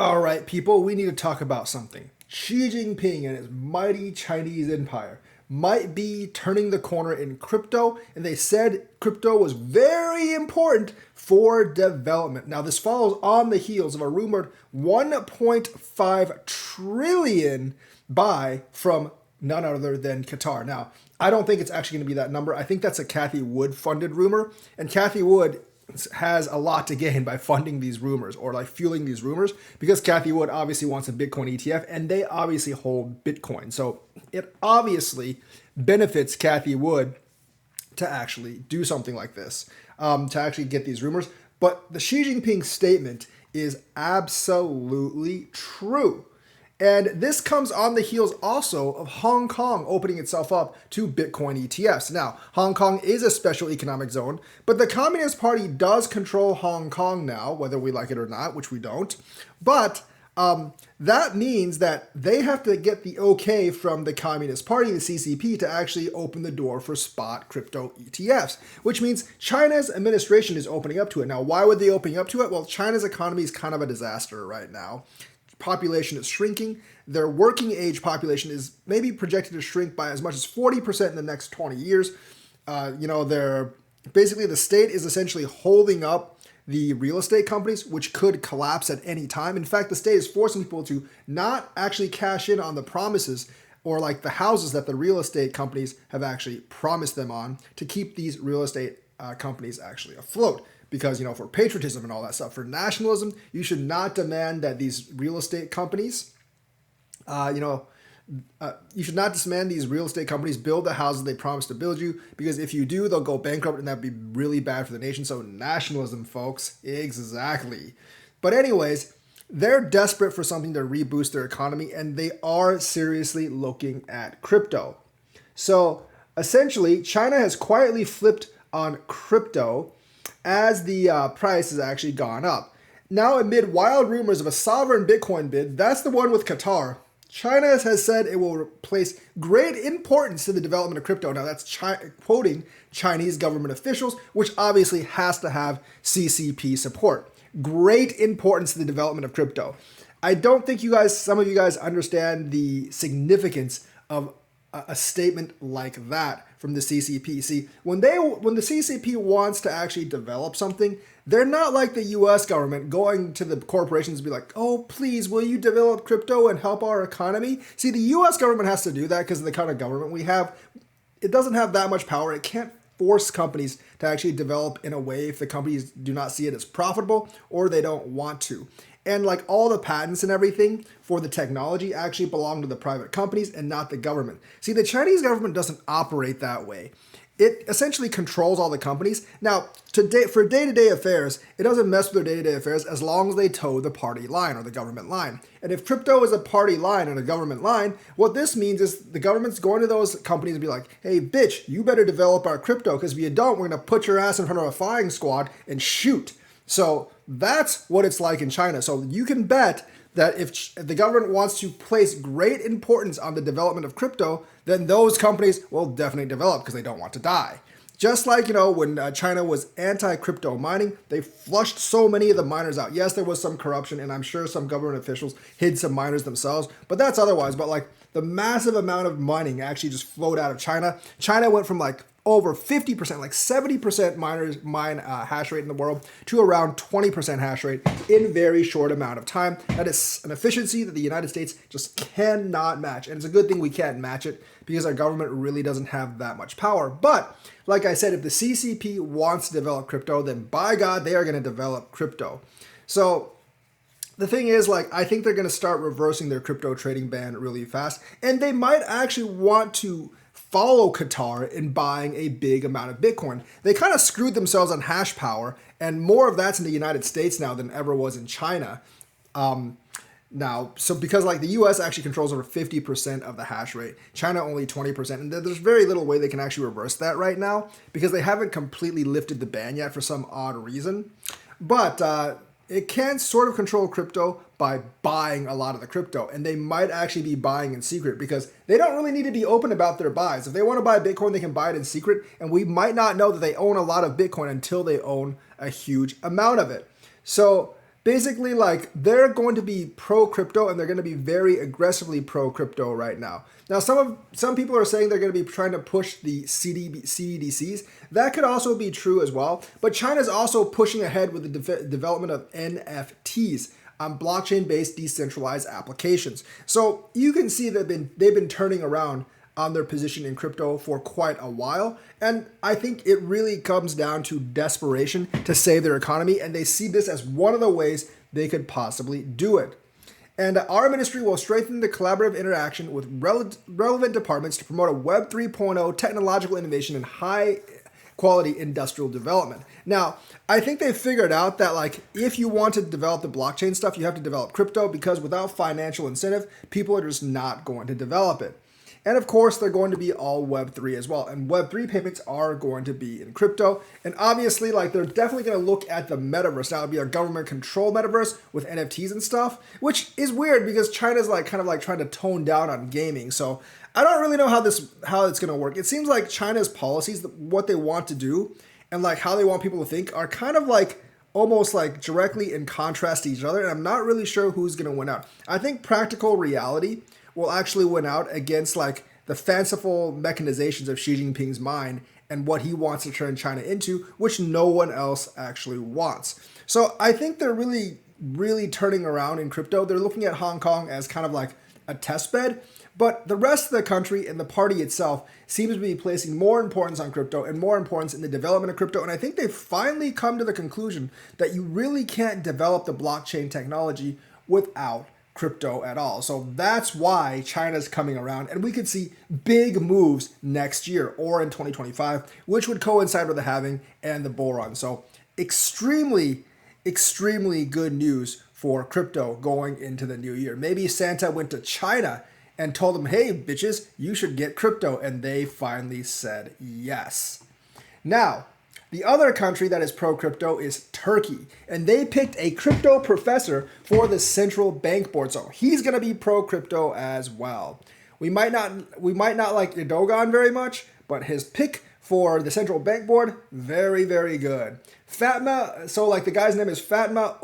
All right, people, we need to talk about something. Xi Jinping and his mighty Chinese empire might be turning the corner in crypto, and they said crypto was very important for development. Now, this follows on the heels of a rumored 1.5 trillion buy from none other than Qatar. Now, I don't think it's actually going to be that number. I think that's a Kathy Wood funded rumor, and Kathy Wood has a lot to gain by funding these rumors or like fueling these rumors because Kathy Wood obviously wants a Bitcoin ETF and they obviously hold Bitcoin. So it obviously benefits Kathy Wood to actually do something like this, to actually get these rumors. But the Xi Jinping statement is absolutely true. And this comes on the heels also of Hong Kong opening itself up to Bitcoin ETFs. Now, Hong Kong is a special economic zone, but the Communist Party does control Hong Kong now, whether we like it or not, which we don't. But that means that they have to get the okay from the Communist Party, the CCP, to actually open the door for spot crypto ETFs, which means China's administration is opening up to it. Now, why would they open up to it? Well, China's economy is kind of a disaster right now. Population is shrinking. Their working age population is maybe projected to shrink by as much as 40% in the next 20 years. They're basically the state is essentially holding up the real estate companies, which could collapse at any time. In fact, the state is forcing people to not actually cash in on the promises or like the houses that the real estate companies have actually promised them on to keep these real estate companies actually afloat. Because, for patriotism and all that stuff, for nationalism, you should not demand that these real estate companies, you should not demand these real estate companies build the houses they promised to build you, because if you do, they'll go bankrupt and that'd be really bad for the nation. So nationalism, folks, exactly. But anyways, they're desperate for something to reboost their economy, and they are seriously looking at crypto. So essentially, China has quietly flipped on crypto as the price has actually gone up. Now, amid wild rumors of a sovereign Bitcoin bid, that's the one with Qatar, China has said it will place great importance to the development of crypto. Now, that's quoting Chinese government officials, which obviously has to have CCP support. Great importance to the development of crypto. I don't think some of you guys understand the significance of a statement like that from the CCP. See, when the CCP wants to actually develop something, they're not like the US government going to the corporations and be like, oh, please, will you develop crypto and help our economy? See, the US government has to do that because of the kind of government we have. It doesn't have that much power. It can't force companies to actually develop in a way if the companies do not see it as profitable or they don't want to. And like all the patents and everything for the technology actually belong to the private companies and not the government. See, the Chinese government doesn't operate that way. It essentially controls all the companies. Now, for day-to-day affairs, it doesn't mess with their day-to-day affairs as long as they toe the party line or the government line. And if crypto is a party line and a government line, what this means is the government's going to those companies and be like, hey, bitch, you better develop our crypto, because if you don't, we're going to put your ass in front of a firing squad and shoot. So that's what it's like in China. So you can bet that if the government wants to place great importance on the development of crypto, then those companies will definitely develop because they don't want to die. Just like, when China was anti-crypto mining, they flushed so many of the miners out. Yes, there was some corruption, and I'm sure some government officials hid some miners themselves, but that's otherwise. But like the massive amount of mining actually just flowed out of China. China went from like over 50%, like 70% miners mine hash rate in the world to around 20% hash rate in very short amount of time. That is an efficiency that the United States just cannot match. And it's a good thing we can't match it because our government really doesn't have that much power. But like I said, if the CCP wants to develop crypto, then by God, they are going to develop crypto. So the thing is, I think they're going to start reversing their crypto trading ban really fast. And they might actually want to follow Qatar in buying a big amount of Bitcoin. They kind of screwed themselves on hash power, and more of that's in the United States now than ever was in China. So because the US actually controls over 50% of the hash rate, China only 20%, and there's very little way they can actually reverse that right now because they haven't completely lifted the ban yet for some odd reason. But it can sort of control crypto by buying a lot of the crypto. And they might actually be buying in secret because they don't really need to be open about their buys. If they want to buy Bitcoin, they can buy it in secret. And we might not know that they own a lot of Bitcoin until they own a huge amount of it. So basically like they're going to be pro crypto and they're going to be very aggressively pro crypto right now. Now, some people are saying they're going to be trying to push the CBDCs. That could also be true as well. But China's also pushing ahead with the development of NFTs. Blockchain-based decentralized applications. So you can see that they've been turning around on their position in crypto for quite a while. And I think it really comes down to desperation to save their economy. And they see this as one of the ways they could possibly do it. And our ministry will strengthen the collaborative interaction with relevant departments to promote a Web 3.0 technological innovation and high quality industrial development. Now, I think they figured out that like if you want to develop the blockchain stuff, you have to develop crypto because without financial incentive, people are just not going to develop it. And of course, they're going to be all Web3 as well. And Web3 payments are going to be in crypto. And obviously, like they're definitely going to look at the metaverse. Now, it'd be a government-controlled metaverse with NFTs and stuff, which is weird because China's like kind of like trying to tone down on gaming. So I don't really know how it's going to work. It seems like China's policies, what they want to do, and like how they want people to think are kind of like almost like directly in contrast to each other. And I'm not really sure who's going to win out. I think practical reality will actually win out against like the fanciful mechanizations of Xi Jinping's mind and what he wants to turn China into, which no one else actually wants. So I think they're really, really turning around in crypto. They're looking at Hong Kong as kind of like a test bed, but the rest of the country and the party itself seems to be placing more importance on crypto and more importance in the development of crypto. And I think they've finally come to the conclusion that you really can't develop the blockchain technology without crypto at all. So that's why China's coming around, and we could see big moves next year or in 2025, which would coincide with the halving and the bull run. So extremely, extremely good news for crypto going into the new year. Maybe Santa went to China and told them, hey, bitches, you should get crypto. And they finally said yes. Now, the other country that is pro-crypto is Turkey, and they picked a crypto professor for the central bank board. So he's going to be pro-crypto as well. We might not like Erdogan very much, but his pick for the central bank board, very, very good. Fatma, so like the guy's name is Fatma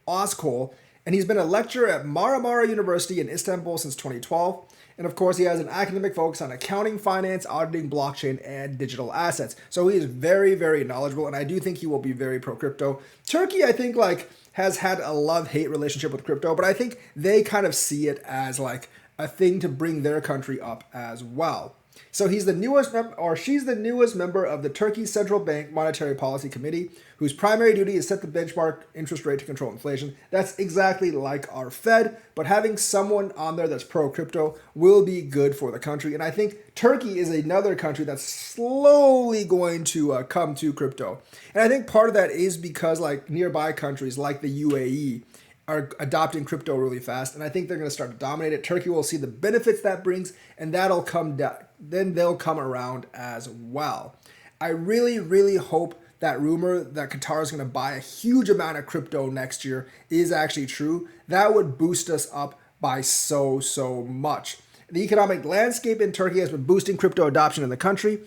Ozkol, and he's been a lecturer at Marmara University in Istanbul since 2012. And of course, he has an academic focus on accounting, finance, auditing, blockchain, and digital assets. So he is very, very knowledgeable, and I do think he will be very pro-crypto. Turkey, I think, like, has had a love-hate relationship with crypto, but I think they kind of see it as like a thing to bring their country up as well. So he's the newest she's the newest member of the Turkey Central Bank Monetary Policy Committee, whose primary duty is set the benchmark interest rate to control inflation. That's exactly like our Fed, but having someone on there that's pro-crypto will be good for the country. And I think Turkey is another country that's slowly going to come to crypto. And I think part of that is because like nearby countries like the UAE are adopting crypto really fast, and I think they're going to start to dominate it. Turkey will see the benefits that brings, and that'll come down. Then they'll come around as well. I really, really hope that rumor that Qatar is going to buy a huge amount of crypto next year is actually true. That would boost us up by so much. The economic landscape in Turkey has been boosting crypto adoption in the country.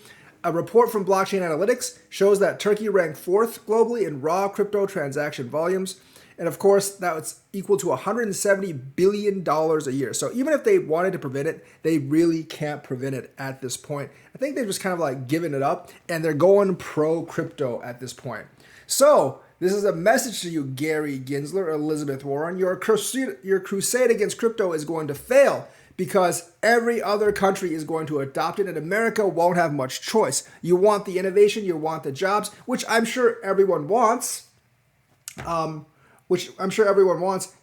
A report from Blockchain Analytics shows that Turkey ranked 4th globally in raw crypto transaction volumes. And of course, that's equal to $170 billion a year. So even if they wanted to prevent it, they really can't prevent it at this point. I think they've just kind of like given it up, and they're going pro-crypto at this point. So this is a message to you, Gary Gensler, Elizabeth Warren. Your crusade against crypto is going to fail because every other country is going to adopt it, and America won't have much choice. You want the innovation, you want the jobs, which I'm sure everyone wants.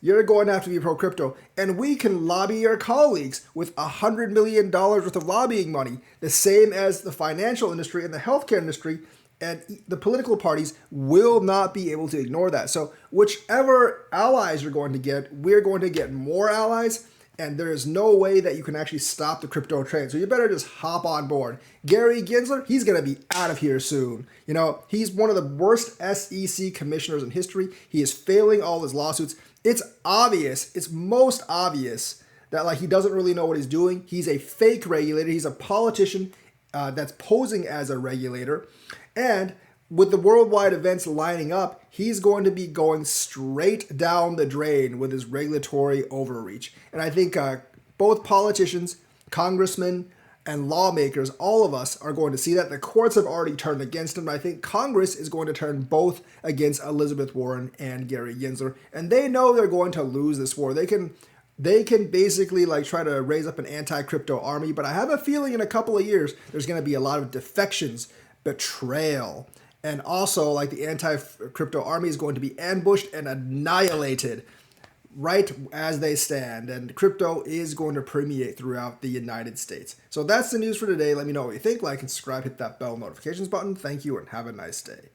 You're going to have to be pro-crypto. And we can lobby your colleagues with $100 million worth of lobbying money, the same as the financial industry and the healthcare industry, and the political parties will not be able to ignore that. So whichever allies you're going to get, we're going to get more allies, and there is no way that you can actually stop the crypto trend. So you better just hop on board. Gary Gensler, he's going to be out of here soon. You know, he's one of the worst SEC commissioners in history. He is failing all his lawsuits. It's obvious, it's most obvious that like he doesn't really know what he's doing. He's a fake regulator. He's a politician that's posing as a regulator. And with the worldwide events lining up, he's going to be going straight down the drain with his regulatory overreach. And I think both politicians, congressmen, and lawmakers, all of us are going to see that. The courts have already turned against him. I think Congress is going to turn both against Elizabeth Warren and Gary Gensler. And they know they're going to lose this war. They can basically like try to raise up an anti-crypto army, but I have a feeling in a couple of years there's going to be a lot of defections, betrayal, and also, like, the anti-crypto army is going to be ambushed and annihilated right as they stand. And crypto is going to permeate throughout the United States. So that's the news for today. Let me know what you think. Like and subscribe. Hit that bell notifications button. Thank you and have a nice day.